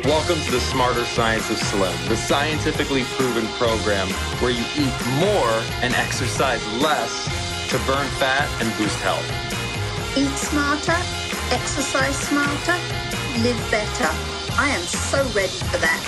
Welcome to the Smarter Science of Slim, the scientifically proven program where you eat more and exercise less to burn fat and boost health. Eat smarter, exercise smarter, live better. I am so ready for that.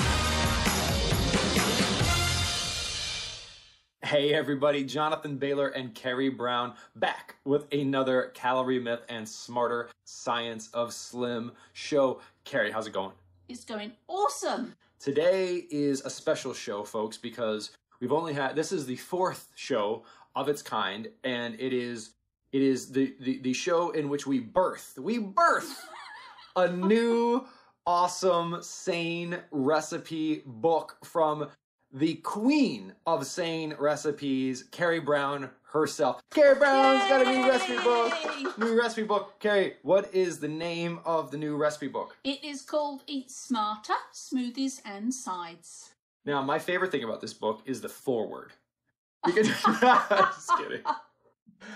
Hey everybody, Jonathan Bailor and Carrie Brown back with another Calorie Myth and Smarter Science of Slim show. Carrie, how's it going? It's going awesome. Today is a special show, folks, because we've only had, this is the fourth show of its kind, and it is the show in which we birth a new awesome SANE recipe book from the queen of SANE recipes, Carrie Brown herself. Carrie Brown's got a new recipe book. New recipe book. Carrie, what is the name of the new recipe book? It is called Eat Smarter, Smoothies and Sides. Now, my favorite thing about this book is the foreword. Because, just kidding.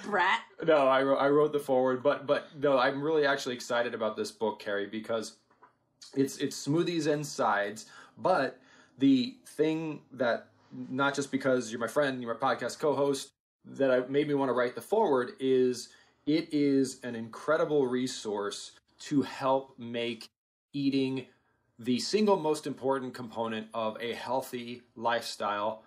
Brat. No, I wrote the foreword, but no, I'm really actually excited about this book, Carrie, because it's smoothies and sides, but the thing that, not just because you're my friend, you're my podcast co-host, that made me want to write the foreword is it is an incredible resource to help make eating the single most important component of a healthy lifestyle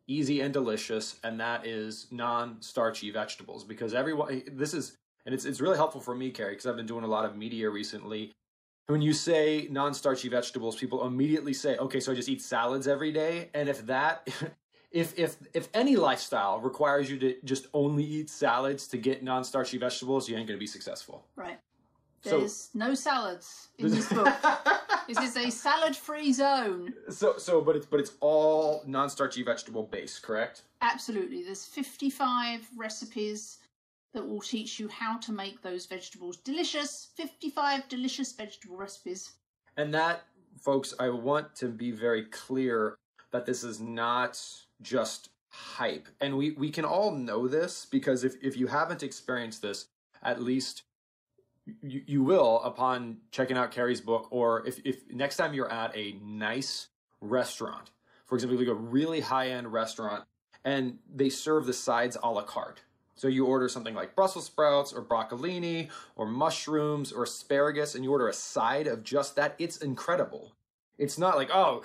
easy and delicious, and that is non-starchy vegetables. Because everyone, it's really helpful for me, Carrie, because I've been doing a lot of media recently. When you say non-starchy vegetables, people immediately say, okay, so I just eat salads every day. And if any lifestyle requires you to just only eat salads to get non-starchy vegetables, you ain't going to be successful. Right. There's no salads in this book. This is a salad-free zone. But it's all non-starchy vegetable based, correct? Absolutely. There's 55 recipes that will teach you how to make those vegetables delicious. 55 delicious vegetable recipes. And that, folks, I want to be very clear that this is not just hype. And we can all know this, because if you haven't experienced this, at least you will upon checking out Carrie's book, or if next time you're at a nice restaurant, for example, like a really high-end restaurant, and they serve the sides a la carte. So you order something like Brussels sprouts or broccolini or mushrooms or asparagus, and you order a side of just that. It's incredible. It's not like, oh,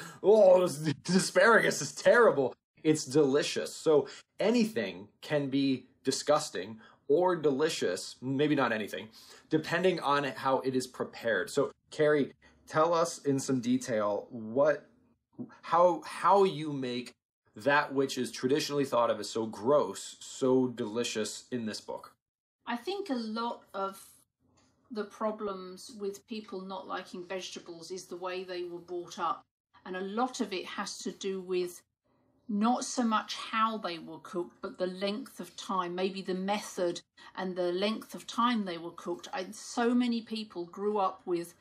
this asparagus is terrible. It's delicious. So anything can be disgusting or delicious, maybe not anything, depending on how it is prepared. So Carrie, tell us in some detail how you make that which is traditionally thought of as so gross, so delicious in this book. I think a lot of the problems with people not liking vegetables is the way they were brought up. And a lot of it has to do with not so much how they were cooked, but the length of time, maybe the method and the length of time they were cooked. So many people grew up with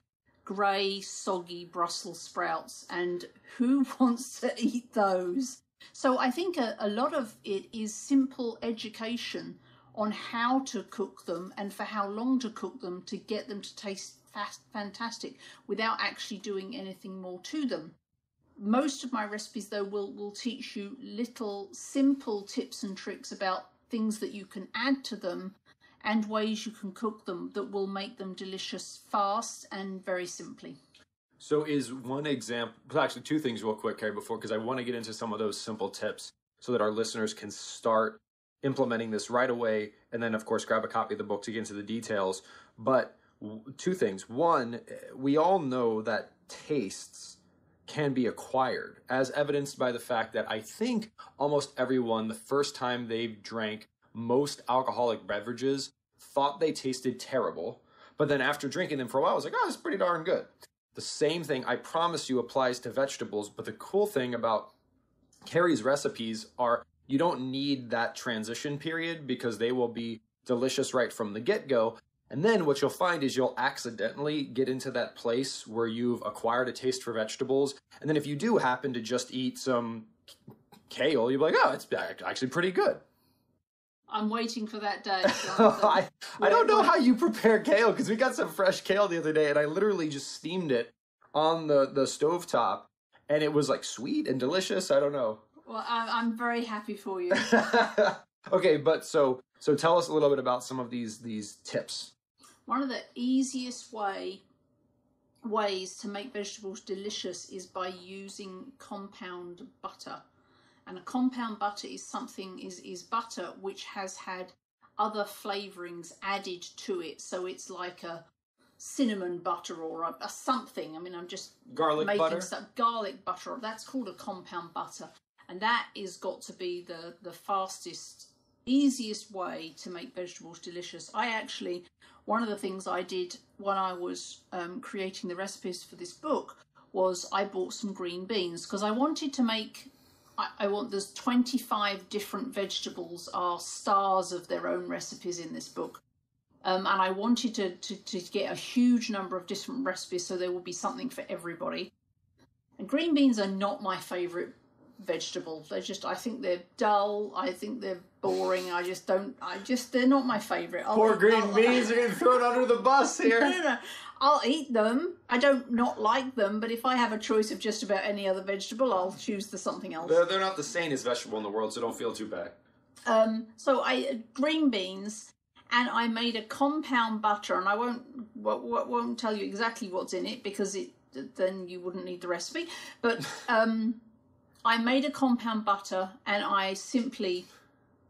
grey, soggy Brussels sprouts, and who wants to eat those? So I think a lot of it is simple education on how to cook them and for how long to cook them to get them to taste fantastic without actually doing anything more to them. Most of my recipes, though, will teach you little simple tips and tricks about things that you can add to them and ways you can cook them that will make them delicious fast and very simply. So is one example, actually two things real quick, Carrie, because I want to get into some of those simple tips so that our listeners can start implementing this right away, and then of course grab a copy of the book to get into the details. But two things. One, we all know that tastes can be acquired, as evidenced by the fact that I think almost everyone, the first time they've drank most alcoholic beverages, thought they tasted terrible, but then after drinking them for a while, I was like, oh, it's pretty darn good. The same thing, I promise you, applies to vegetables, but the cool thing about Carrie's recipes are you don't need that transition period because they will be delicious right from the get-go. And then what you'll find is you'll accidentally get into that place where you've acquired a taste for vegetables. And then if you do happen to just eat some kale, you'll be like, oh, it's actually pretty good. I'm waiting for that day. I don't know how you prepare kale, because we got some fresh kale the other day and I literally just steamed it on the stovetop, and it was like sweet and delicious. I don't know. Well, I'm very happy for you. Okay, but so tell us a little bit about some of these tips. One of the easiest ways to make vegetables delicious is by using compound butter. And a compound butter is butter which has had other flavorings added to it. So it's like a cinnamon butter or a something. I mean, I'm just garlic butter. Garlic butter. That's called a compound butter. And that is got to be the fastest, easiest way to make vegetables delicious. One of the things I did when I was creating the recipes for this book was I bought some green beans because I wanted to make, there's 25 different vegetables are stars of their own recipes in this book. And I wanted to get a huge number of different recipes so there would be something for everybody. And green beans are not my favourite vegetable. I think they're dull. I think they're boring. They're not my favourite. Poor green beans are getting thrown under the bus here. No. I'll eat them. I don't not like them, but if I have a choice of just about any other vegetable, I'll choose something else. They're not the sanest vegetable in the world, so don't feel too bad. So green beans, and I made a compound butter, and I won't tell you exactly what's in it because then you wouldn't need the recipe. But I made a compound butter, and I simply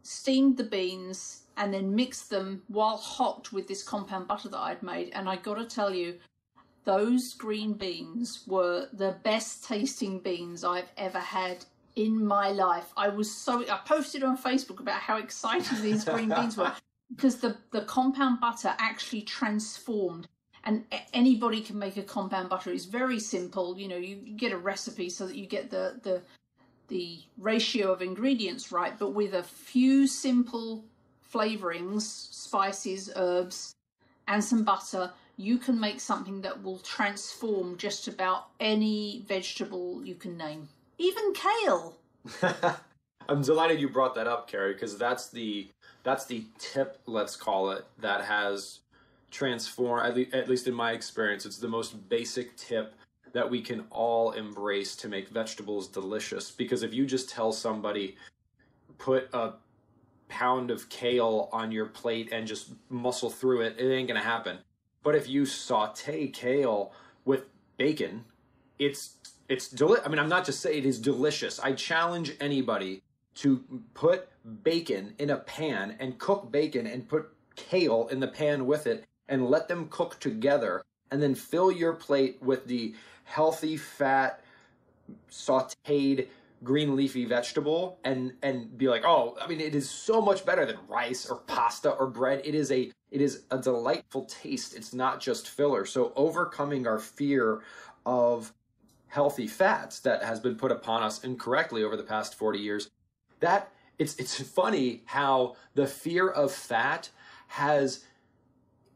steamed the beans and then mixed them while hot with this compound butter that I'd made. And I got to tell you, those green beans were the best tasting beans I've ever had in my life. I posted on Facebook about how exciting these green beans were because the compound butter actually transformed. And anybody can make a compound butter. It's very simple. You know, you get a recipe so that you get the ratio of ingredients right, but with a few simple flavorings, spices, herbs, and some butter, you can make something that will transform just about any vegetable you can name. Even kale. I'm delighted you brought that up, Carrie, because that's the tip, let's call it, that has transformed, at least in my experience, it's the most basic tip that we can all embrace to make vegetables delicious. Because if you just tell somebody, put a pound of kale on your plate and just muscle through it, it ain't gonna happen. But if you saute kale with bacon, it's I mean, I'm not just saying it is delicious. I challenge anybody to put bacon in a pan and cook bacon and put kale in the pan with it and let them cook together, and then fill your plate with the healthy, fat, sauteed green leafy vegetable and be like, oh, I mean, it is so much better than rice or pasta or bread. It is a delightful taste. It's not just filler. So overcoming our fear of healthy fats that has been put upon us incorrectly over the past 40 years, that it's funny how the fear of fat has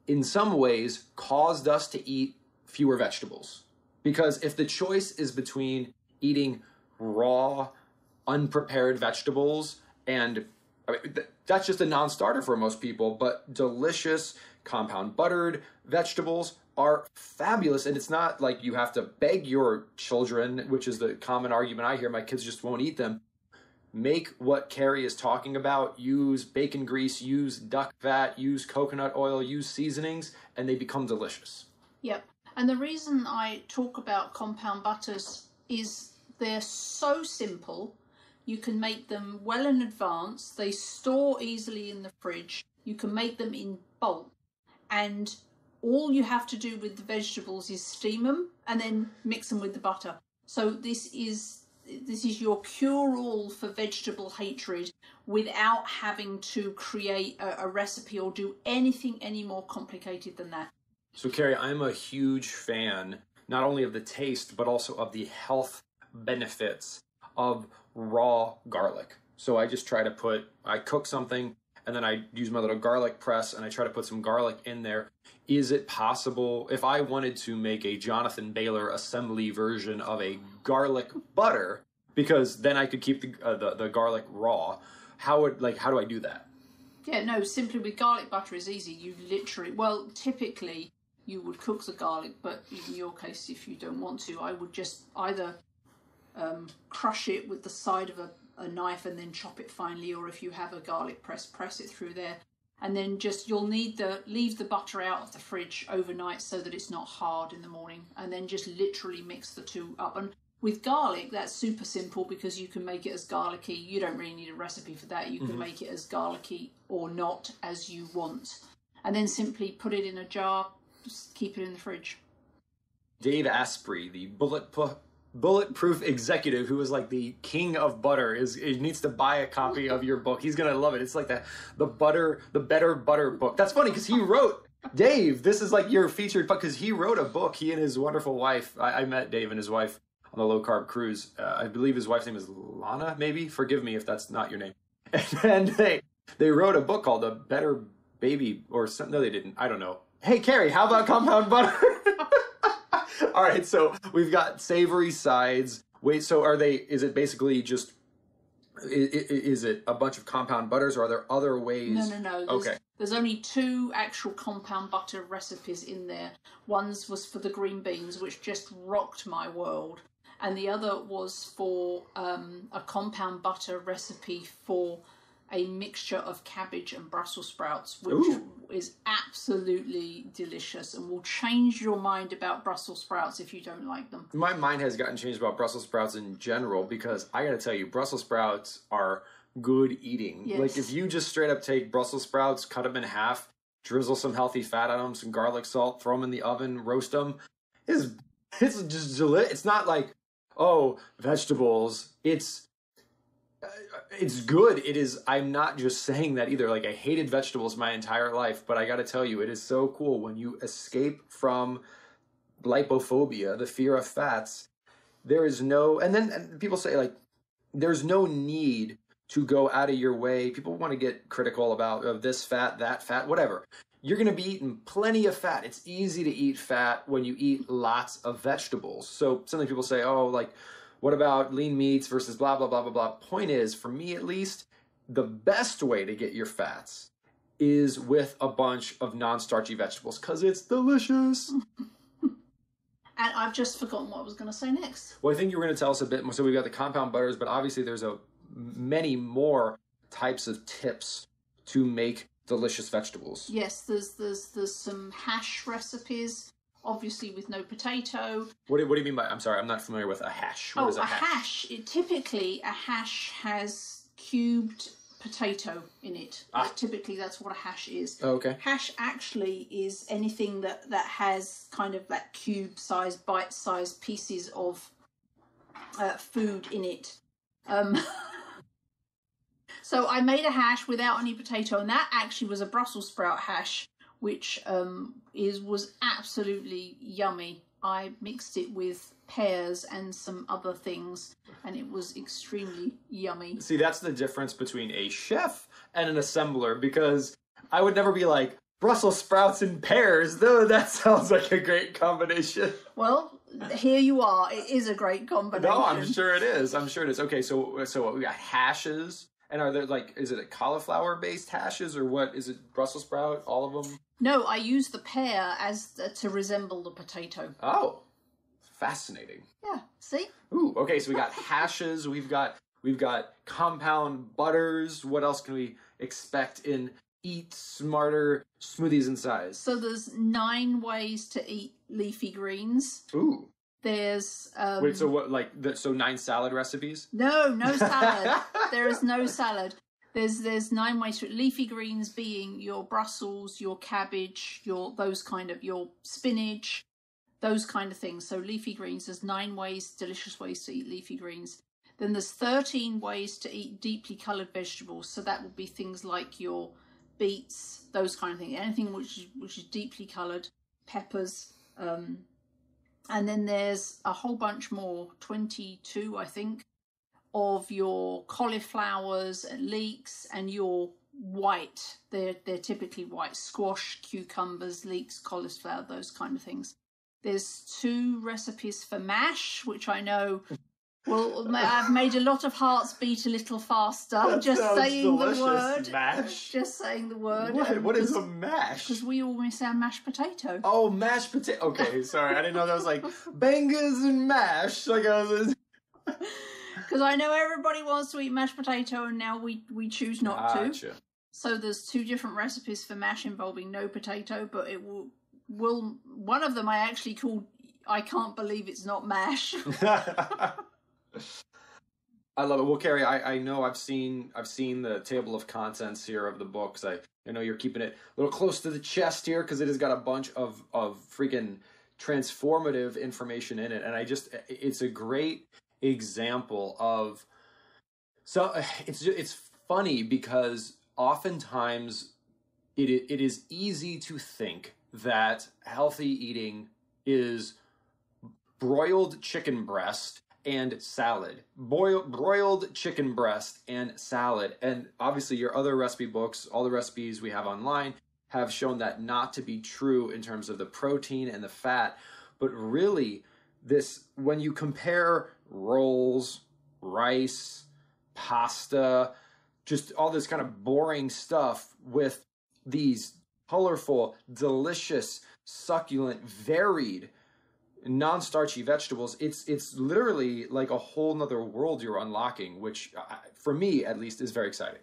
in some ways caused us to eat fewer vegetables. Because if the choice is between eating raw, unprepared vegetables, and I mean, that's just a non-starter for most people, but delicious, compound buttered vegetables are fabulous. And it's not like you have to beg your children, which is the common argument I hear, my kids just won't eat them. Make what Carrie is talking about. Use bacon grease, use duck fat, use coconut oil, use seasonings, and they become delicious. Yep. And the reason I talk about compound butters is they're so simple. You can make them well in advance. They store easily in the fridge. You can make them in bulk. And all you have to do with the vegetables is steam them and then mix them with the butter. So this is your cure-all for vegetable hatred without having to create a recipe or do anything any more complicated than that. So Carrie, I'm a huge fan, not only of the taste, but also of the health benefits of raw garlic. So I just try to I cook something and then I use my little garlic press and I try to put some garlic in there. Is it possible, if I wanted to make a Jonathan Bailor assembly version of a garlic butter, because then I could keep the garlic raw, how do I do that? Yeah, no, simply with garlic butter is easy. You literally, well, typically you would cook the garlic, but in your case, if you don't want to, I would just either crush it with the side of a knife and then chop it finely, or if you have a garlic press, press it through there. And then you'll need leave the butter out of the fridge overnight so that it's not hard in the morning, and then just literally mix the two up. And with garlic, that's super simple because you can make it as garlicky. You don't really need a recipe for that. You can make it as garlicky or not as you want. And then simply put it in a jar, just keep it in the fridge. Dave Asprey, the bulletproof executive who is like the king of butter, he needs to buy a copy of your book. He's gonna love it. It's like the better butter book. That's funny because he wrote, Dave, this is like your featured book, because he wrote a book. He and his wonderful wife, I met Dave and his wife on the low carb cruise. I believe his wife's name is Lana, maybe, forgive me if that's not your name. And they wrote a book called The Better Baby, or something. No, they didn't, I don't know. Hey Carrie, how about compound butter? All right, so we've got savory sides. Wait, so is it basically just, is it a bunch of compound butters, or are there other ways? No. Okay. There's only 2 actual compound butter recipes in there. One was for the green beans, which just rocked my world. And the other was for a compound butter recipe for a mixture of cabbage and Brussels sprouts, which is absolutely delicious and will change your mind about Brussels sprouts if you don't like them. My mind has gotten changed about Brussels sprouts in general, because I gotta tell you, Brussels sprouts are good eating. Yes. Like if you just straight up take Brussels sprouts, cut them in half, drizzle some healthy fat on them, some garlic salt, throw them in the oven, roast them, it's just delicious. It's not like, oh, vegetables. It's good. It is. I'm not just saying that either. Like, I hated vegetables my entire life, but I got to tell you, it is so cool when you escape from lipophobia, the fear of fats. There is no, and people say, like, there's no need to go out of your way. People want to get critical about this fat, that fat, whatever. You're going to be eating plenty of fat. It's easy to eat fat when you eat lots of vegetables. So something people say, oh, like, what about lean meats versus blah, blah, blah, blah, blah. Point is, for me at least, the best way to get your fats is with a bunch of non-starchy vegetables, because it's delicious. And I've just forgotten what I was going to say next. Well, I think you were going to tell us a bit more. So we've got the compound butters, but obviously there's many more types of tips to make delicious vegetables. Yes, there's some hash recipes, obviously with no potato. What do you mean by, I'm sorry, I'm not familiar with a hash. What is a hash? Typically a hash has cubed potato in it. Typically that's what a hash is. Oh, okay. Hash actually is anything that has kind of that cube-sized, bite-sized pieces of food in it. So I made a hash without any potato, and that actually was a Brussels sprout hash, which was absolutely yummy. I mixed it with pears and some other things, and it was extremely yummy. See, that's the difference between a chef and an assembler, because I would never be like, Brussels sprouts and pears, though that sounds like a great combination. Well, here you are. It is a great combination. No, I'm sure it is. I'm sure it is. Okay, so we got hashes. And are there, like, is it a cauliflower-based hashes, or what? Is it Brussels sprout, all of them? No, I use the pear to resemble the potato. Oh, fascinating. Yeah, see? Ooh, okay, so we got hashes, we've got compound butters. What else can we expect in Eat Smarter Smoothies and Size? So there's 9 ways to eat leafy greens. Ooh. There's wait, so what, like, so 9 salad recipes? No salad. There is no salad. There's 9 ways to leafy greens, being your Brussels, your cabbage, your spinach, those kind of things. So leafy greens, there's 9 ways, delicious ways to eat leafy greens. Then there's 13 ways to eat deeply coloured vegetables. So that would be things like your beets, those kind of things. Anything which is deeply coloured, peppers. And then there's a whole bunch more, 22, I think, of your cauliflowers and leeks, and your white. They're typically white: squash, cucumbers, leeks, cauliflower, those kind of things. There's 2 recipes for mash, which I know Well, I've made a lot of hearts beat a little faster. That just saying delicious. The word. Mash. Just saying the word. What is a mash? Because we all miss our mashed potato. Oh, mashed potato. Okay, sorry, I didn't know that was like bangers and mash. Like I was. Because I know everybody wants to eat mashed potato, and now we choose not to. So there's 2 different recipes for mash involving no potato, but it will one of them I actually called I Can't Believe It's Not Mash. I love it. Well, Carrie, I know I've seen the table of contents here of the books. I know you're keeping it a little close to the chest here because it has got a bunch of freaking transformative information in it, and it's a great example of. So it's funny because oftentimes it is easy to think that healthy eating is broiled chicken breast and salad, broiled chicken breast and salad. And obviously your other recipe books, all the recipes we have online, have shown that not to be true in terms of the protein and the fat. But really, when you compare rolls, rice, pasta, just all this kind of boring stuff with these colorful, delicious, succulent, varied, non-starchy vegetables, it's literally like a whole nother world you're unlocking, which for me at least is very exciting.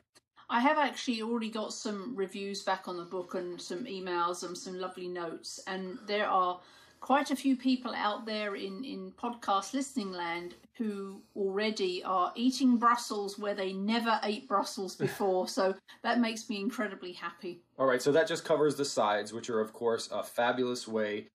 I have actually already got some reviews back on the book and some emails and some lovely notes, and there are quite a few people out there in podcast listening land who already are eating Brussels where they never ate Brussels before. So that makes me incredibly happy. All right, so that just covers the sides, which are, of course, a fabulous way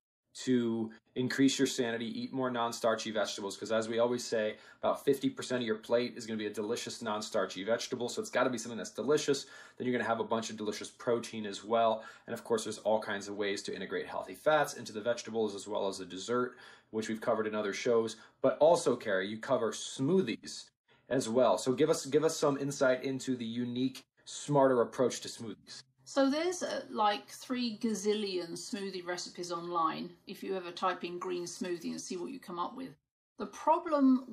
to increase your sanity, eat more non-starchy vegetables, because as we always say, about 50% of your plate is going to be a delicious non-starchy vegetable, so it's got to be something that's delicious. Then you're going to have a bunch of delicious protein as well, and of course there's all kinds of ways to integrate healthy fats into the vegetables as well as the dessert, which we've covered in other shows. But also, Carrie, you cover smoothies as well, so give us some insight into the unique, smarter approach to smoothies. So there's like 3 gazillion smoothie recipes online if you ever type in green smoothie and see what you come up with. The problem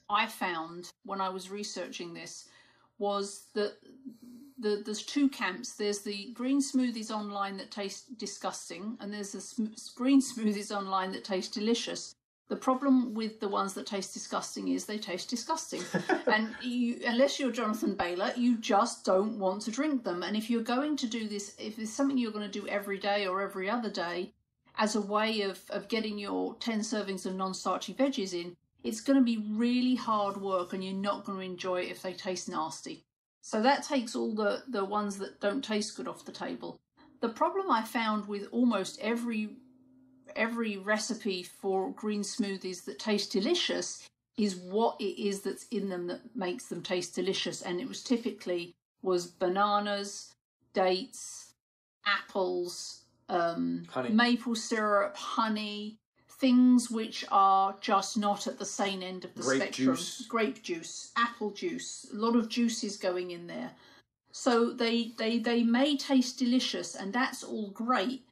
I found when I was researching this was that there's 2 camps. There's the green smoothies online that taste disgusting, and there's the green smoothies online that taste delicious. The problem with the ones that taste disgusting is they taste disgusting. And unless you're Jonathan Bailor, you just don't want to drink them. And if you're going to do this, if it's something you're going to do every day or every other day as a way of getting your 10 servings of non-starchy veggies in, it's going to be really hard work and you're not going to enjoy it if they taste nasty. So that takes all the ones that don't taste good off the table. The problem I found with almost every recipe for green smoothies that taste delicious is what it is that's in them that makes them taste delicious. And it was bananas, dates, apples, maple syrup, honey, things which are just not at the same end of the spectrum. Grape juice, apple juice, a lot of juices going in there. So they may taste delicious, and that's all great,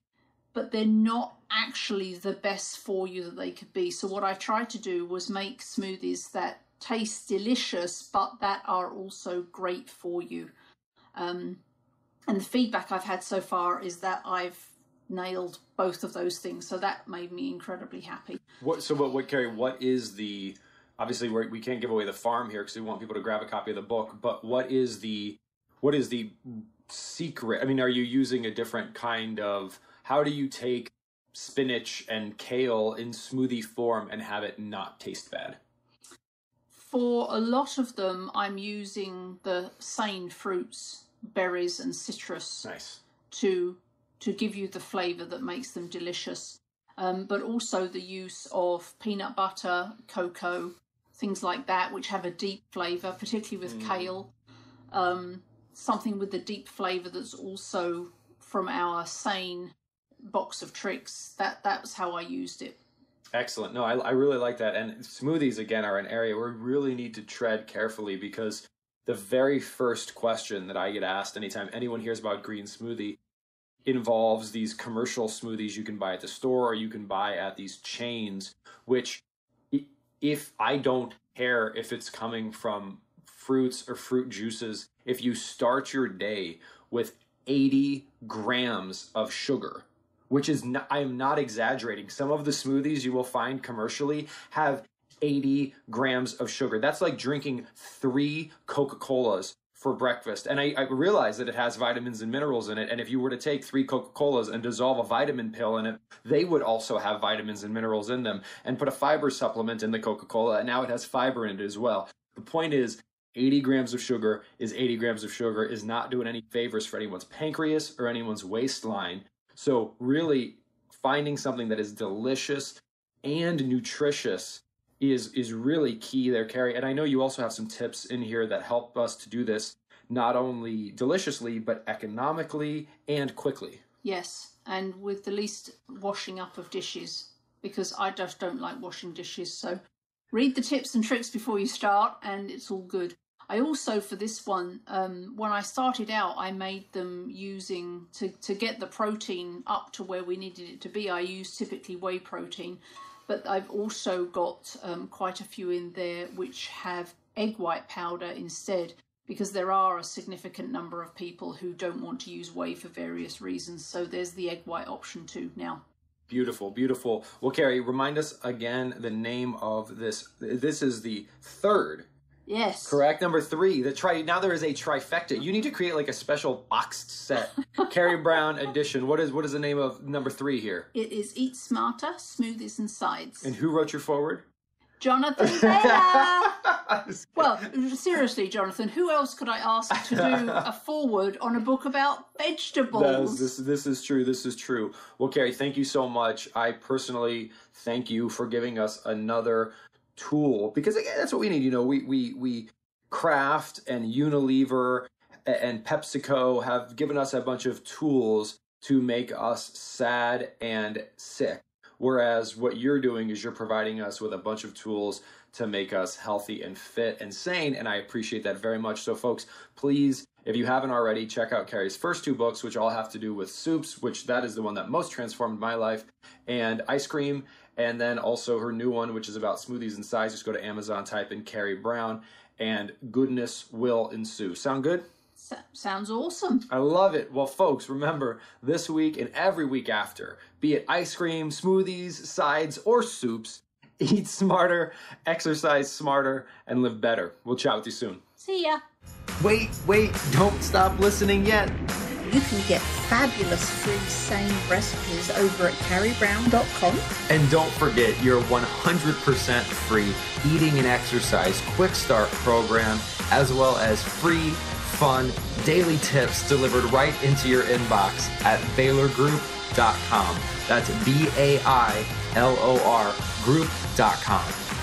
but they're not actually the best for you that they could be. So what I tried to do was make smoothies that taste delicious, but that are also great for you. And the feedback I've had so far is that I've nailed both of those things. So that made me incredibly happy. Carrie, what is the, obviously we can't give away the farm here because we want people to grab a copy of the book, but what is the secret? I mean, are you using a different kind of, how do you take spinach and kale in smoothie form and have it not taste bad? For a lot of them, I'm using the SANE fruits, berries and citrus. Nice. to give you the flavour that makes them delicious. But also the use of peanut butter, cocoa, things like that, which have a deep flavour, particularly with kale. Something with the deep flavour that's also from our SANE box of tricks. That's how I used it. Excellent. No, I really like that. And smoothies, again, are an area where we really need to tread carefully, because the very first question that I get asked anytime anyone hears about green smoothie involves these commercial smoothies you can buy at the store or you can buy at these chains, which if I don't care if it's coming from fruits or fruit juices, if you start your day with 80 grams of sugar, which is not, I am not exaggerating. Some of the smoothies you will find commercially have 80 grams of sugar. That's like drinking 3 Coca-Colas for breakfast. And I realize that it has vitamins and minerals in it. And if you were to take 3 Coca-Colas and dissolve a vitamin pill in it, they would also have vitamins and minerals in them. And put a fiber supplement in the Coca-Cola, and now it has fiber in it as well. The point is, 80 grams of sugar is 80 grams of sugar, is not doing any favors for anyone's pancreas or anyone's waistline. So really finding something that is delicious and nutritious is really key there, Carrie. And I know you also have some tips in here that help us to do this not only deliciously, but economically and quickly. Yes, and with the least washing up of dishes, because I just don't like washing dishes. So read the tips and tricks before you start, and it's all good. I also, for this one, when I started out, I made them using, to get the protein up to where we needed it to be, I used typically whey protein. But I've also got quite a few in there which have egg white powder instead, because there are a significant number of people who don't want to use whey for various reasons. So there's the egg white option too now. Beautiful, beautiful. Well, Carrie, remind us again the name of this. This is the third. Yes. Correct. Number 3. Now there is a trifecta. You need to create like a special boxed set. Carrie Brown edition. What is the name of number 3 here? It is Eat Smarter, Smoothies and Sides. And who wrote your foreword? Jonathan Bailor. Well, seriously, Jonathan, who else could I ask to do a foreword on a book about vegetables? This is true. This is true. Well, Carrie, thank you so much. I personally thank you for giving us another tool, because again, that's what we need. You know, we Kraft and Unilever and PepsiCo have given us a bunch of tools to make us sad and sick. Whereas what you're doing is you're providing us with a bunch of tools to make us healthy and fit and sane. And I appreciate that very much. So folks, please, if you haven't already, check out Carrie's first 2 books, which all have to do with soups, which that is the one that most transformed my life, and ice cream. And then also her new one, which is about smoothies and sides. Just go to Amazon, type in Carrie Brown, and goodness will ensue. Sound good? Sounds awesome. I love it. Well, folks, remember, this week and every week after, be it ice cream, smoothies, sides, or soups, eat smarter, exercise smarter, and live better. We'll chat with you soon. See ya. Wait, don't stop listening yet. You can get fabulous free SANE recipes over at carriebrown.com. And don't forget your 100% free eating and exercise quick start program, as well as free, fun, daily tips delivered right into your inbox at bailorgroup.com. That's BAILOR group.com.